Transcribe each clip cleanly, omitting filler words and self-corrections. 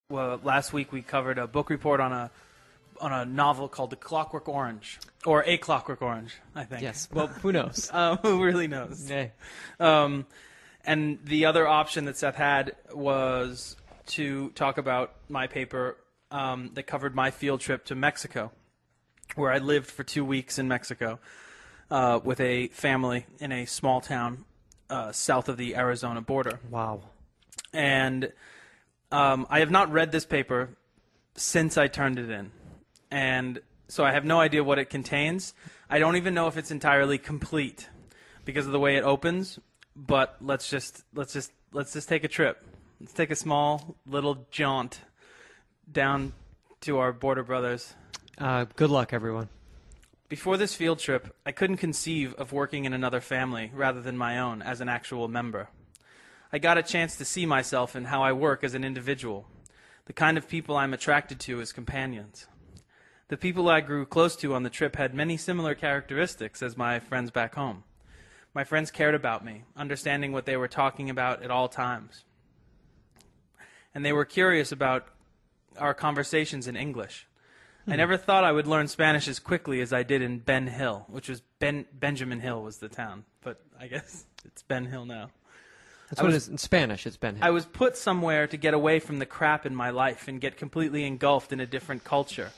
well, last week we covered a book report on a novel called The Clockwork Orange, or A Clockwork Orange, I think. Yes. Well, who knows? Who really knows? Yeah. And the other option that Seth had was to talk about my paper that covered my field trip to Mexico, where I lived for 2 weeks in Mexico with a family in a small town south of the Arizona border. Wow. And I have not read this paper since I turned it in. And so I have no idea what it contains. I don't even know if it's entirely complete because of the way it opens. But let's just take a trip. Let's take a small little jaunt down to our border brothers. Good luck, everyone. Before this field trip, I couldn't conceive of working in another family rather than my own as an actual member. I got a chance to see myself in how I work as an individual, the kind of people I'm attracted to as companions. The people I grew close to on the trip had many similar characteristics as my friends back home. My friends cared about me, understanding what they were talking about at all times. And they were curious about our conversations in English. I never thought I would learn Spanish as quickly as I did in Ben Hill, which was Benjamin Hill was the town, but I guess it's Ben Hill now. That's what it is in Spanish. It's Ben Hill. I was put somewhere to get away from the crap in my life and get completely engulfed in a different culture,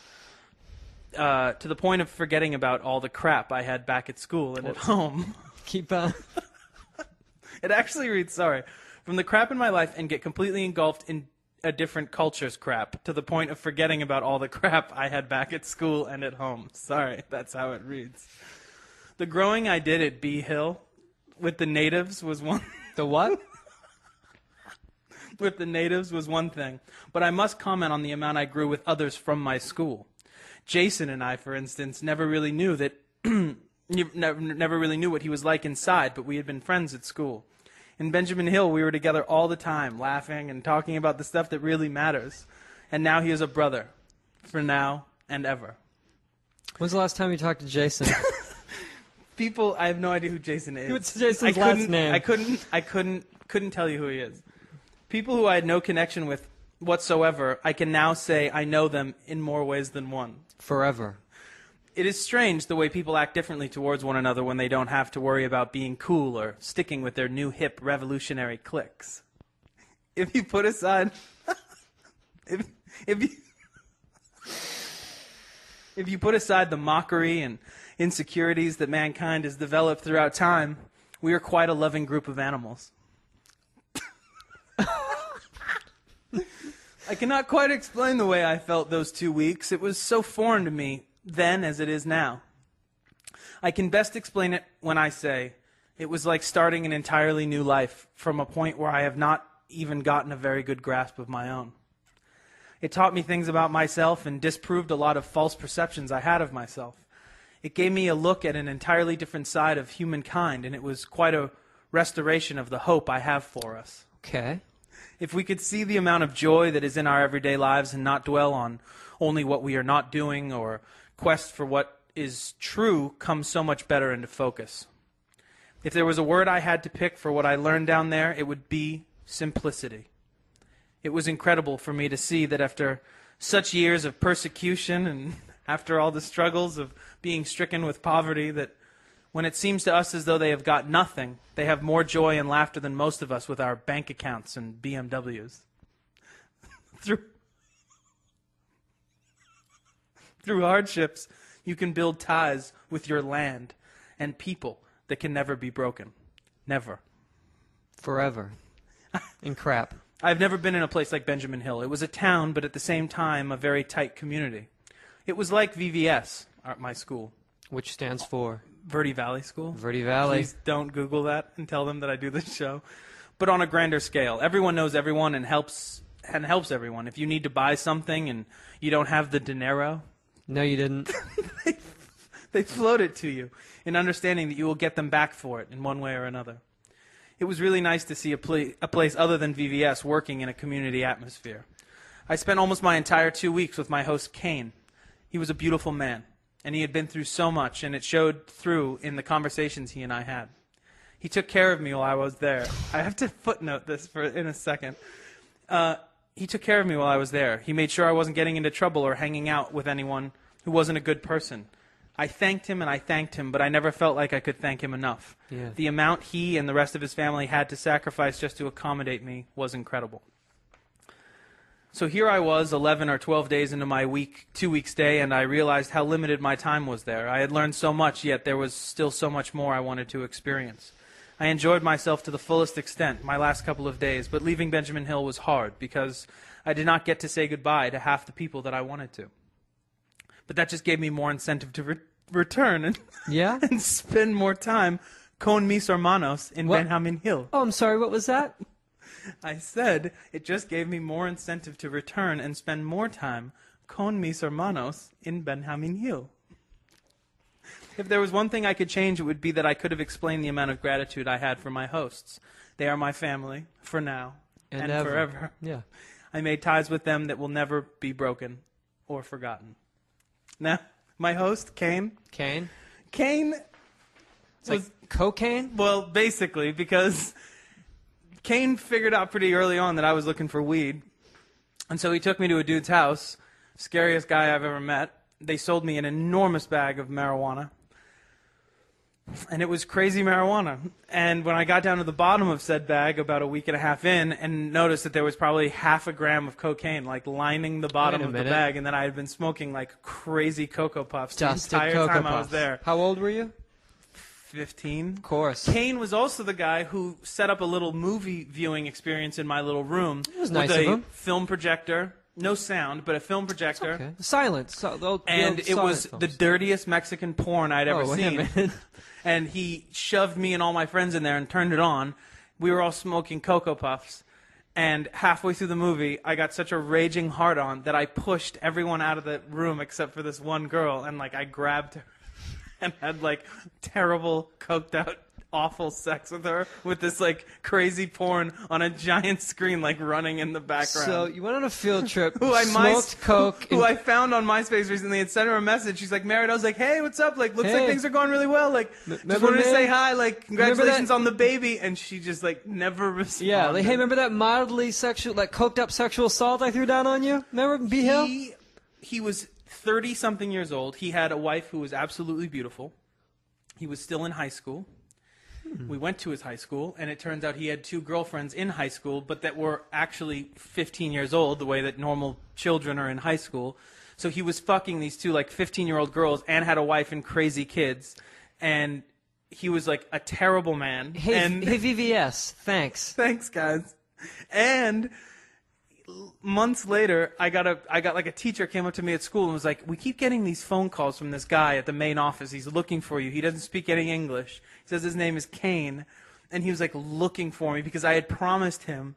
to the point of forgetting about all the crap I had back at school and at home. Keep It actually reads, sorry, from the crap in my life and get completely engulfed in a different culture's crap to the point of forgetting about all the crap I had back at school and at home. Sorry, that's how it reads. The growing I did at B Hill with the natives was one... The what? With the natives was one thing, but I must comment on the amount I grew with others from my school. Jason and I, for instance, never really knew that... never really knew what he was like inside, but we had been friends at school. In Benjamin Hill, we were together all the time, laughing and talking about the stuff that really matters. And now he is a brother, for now and ever. When's the last time you talked to Jason? People, I have no idea who Jason is. What's Jason's last name? I couldn't tell you who he is. People who I had no connection with whatsoever, I can now say I know them in more ways than one. Forever. It is strange the way people act differently towards one another when they don't have to worry about being cool or sticking with their new hip revolutionary cliques. If you put aside if you put aside the mockery and insecurities that mankind has developed throughout time, we are quite a loving group of animals. I cannot quite explain the way I felt those 2 weeks. It was so foreign to me then as it is now. I can best explain it when I say it was like starting an entirely new life from a point where I have not even gotten a very good grasp of my own. It taught me things about myself and disproved a lot of false perceptions I had of myself. It gave me a look at an entirely different side of humankind, and it was quite a restoration of the hope I have for us. Okay. If we could see the amount of joy that is in our everyday lives and not dwell on only what we are not doing or quest for what is true, comes so much better into focus. If there was a word I had to pick for what I learned down there, it would be simplicity. It was incredible for me to see that after such years of persecution and after all the struggles of being stricken with poverty, that when it seems to us as though they have got nothing, they have more joy and laughter than most of us with our bank accounts and BMWs. Through hardships, you can build ties with your land and people that can never be broken. Never. Forever. And crap. I've never been in a place like Benjamin Hill. It was a town, but at the same time, a very tight community. It was like VVS, my school. Which stands for? Verde Valley School. Verde Valley. Please don't Google that and tell them that I do this show. But on a grander scale, everyone knows everyone and helps everyone. If you need to buy something and you don't have the dinero, no, you didn't. they float it to you in understanding that you will get them back for it in one way or another. It was really nice to see a place other than VVS working in a community atmosphere. I spent almost my entire 2 weeks with my host, Kane. He was a beautiful man, and he had been through so much, and it showed through in the conversations he and I had. He took care of me while I was there. I have to footnote this in a second. he took care of me while I was there. He made sure I wasn't getting into trouble or hanging out with anyone who wasn't a good person. I thanked him and I thanked him, but I never felt like I could thank him enough. Yeah. The amount he and the rest of his family had to sacrifice just to accommodate me was incredible. So here I was, 11 or 12 days into my 2-week stay, and I realized how limited my time was there. I had learned so much, yet there was still so much more I wanted to experience. I enjoyed myself to the fullest extent my last couple of days, but leaving Benjamin Hill was hard because I did not get to say goodbye to half the people that I wanted to. But that just gave me more incentive to return and, Yeah? and spend more time con mis hermanos in What? Benjamin Hill. Oh, I'm sorry, what was that? I said it just gave me more incentive to return and spend more time con mis hermanos in Benjamin Hill. If there was one thing I could change, it would be that I could have explained the amount of gratitude I had for my hosts. They are my family, for now, and forever. Yeah. I made ties with them that will never be broken or forgotten. Now, my host, Kane. Kane? Kane It's like cocaine? well, basically, because Kane figured out pretty early on that I was looking for weed. And so he took me to a dude's house, scariest guy I've ever met. They sold me an enormous bag of marijuana. And it was crazy marijuana. And when I got down to the bottom of said bag about a week and a half in and noticed that there was probably half a gram of cocaine, like lining the bottom Wait a of the minute. bag, and then I had been smoking like crazy Cocoa Puffs the Dusted entire Cocoa time Puffs. I was there. How old were you? 15. Of course. Kane was also the guy who set up a little movie viewing experience in my little room was with nice of a him. film projector, no sound, but a film projector. Okay. Silence. So, And it was the dirtiest Mexican porn I'd ever wait a seen. minute. And he shoved me and all my friends in there and turned it on. We were all smoking Cocoa Puffs. And halfway through the movie, I got such a raging hard-on that I pushed everyone out of the room except for this one girl. And, like, I grabbed her and had, like, terrible, coked-out, awful sex with her with this, like, crazy porn on a giant screen, like, running in the background. So you went on a field trip, who I smoked coke. who I found on MySpace recently and sent her a message. She's like, married. I was like, hey, what's up? Like, looks like Hey. things are going really well. Like, just remember wanted to me? say hi. Like, congratulations that- on the baby. And she just, like, never responded. Yeah, like, hey, remember that mildly sexual, like, coked up sexual assault I threw down on you? Remember B Hill? He was 30-something years old. He had a wife who was absolutely beautiful. He was still in high school. We went to his high school, and it turns out he had 2 girlfriends in high school, but that were actually 15 years old, the way that normal children are in high school. So he was fucking these 2, like, 15-year-old girls and had a wife and crazy kids. And he was, like, a terrible man. Hey, and hey, VVS, thanks. Thanks, guys. And months later, I got like a teacher came up to me at school and was like, we keep getting these phone calls from this guy at the main office. He's looking for you. He doesn't speak any English. He says his name is Kane. And he was like looking for me because I had promised him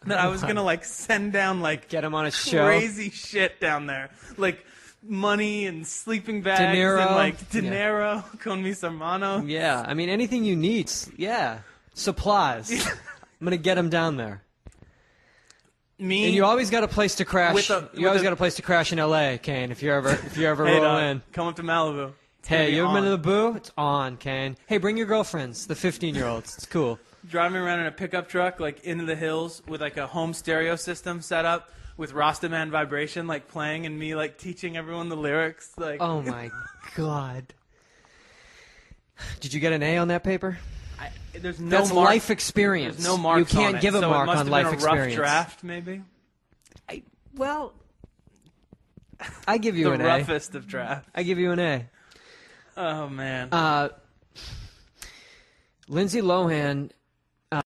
that I was going to like send down like Get him on a show. crazy shit down there. Like money and sleeping bags Dinero. and like dinero, con mis hermanos. Yeah, I mean, anything you need. Yeah. Supplies. I'm going to get him down there. Me And you always got a place to crash. With You always a- got a place to crash in L.A., Kane. If you ever hey, roll dog, in. come up to Malibu. It's gonna Hey, be you ever been on. to the Boo? It's on, Kane. Hey, bring your girlfriends, the 15-year-olds. It's cool. Driving around in a pickup truck, like into the hills, with like a home stereo system set up with Rastaman vibration, like playing, and me like teaching everyone the lyrics. Like, Oh my God. Did you get an A on that paper? there's no That's mark, life experience. There's no marks You can't on it, give a so mark it must on have life been a experience. rough draft, maybe. Well, I give you The an roughest of drafts. A. I give you an A. Oh man. Lindsay Lohan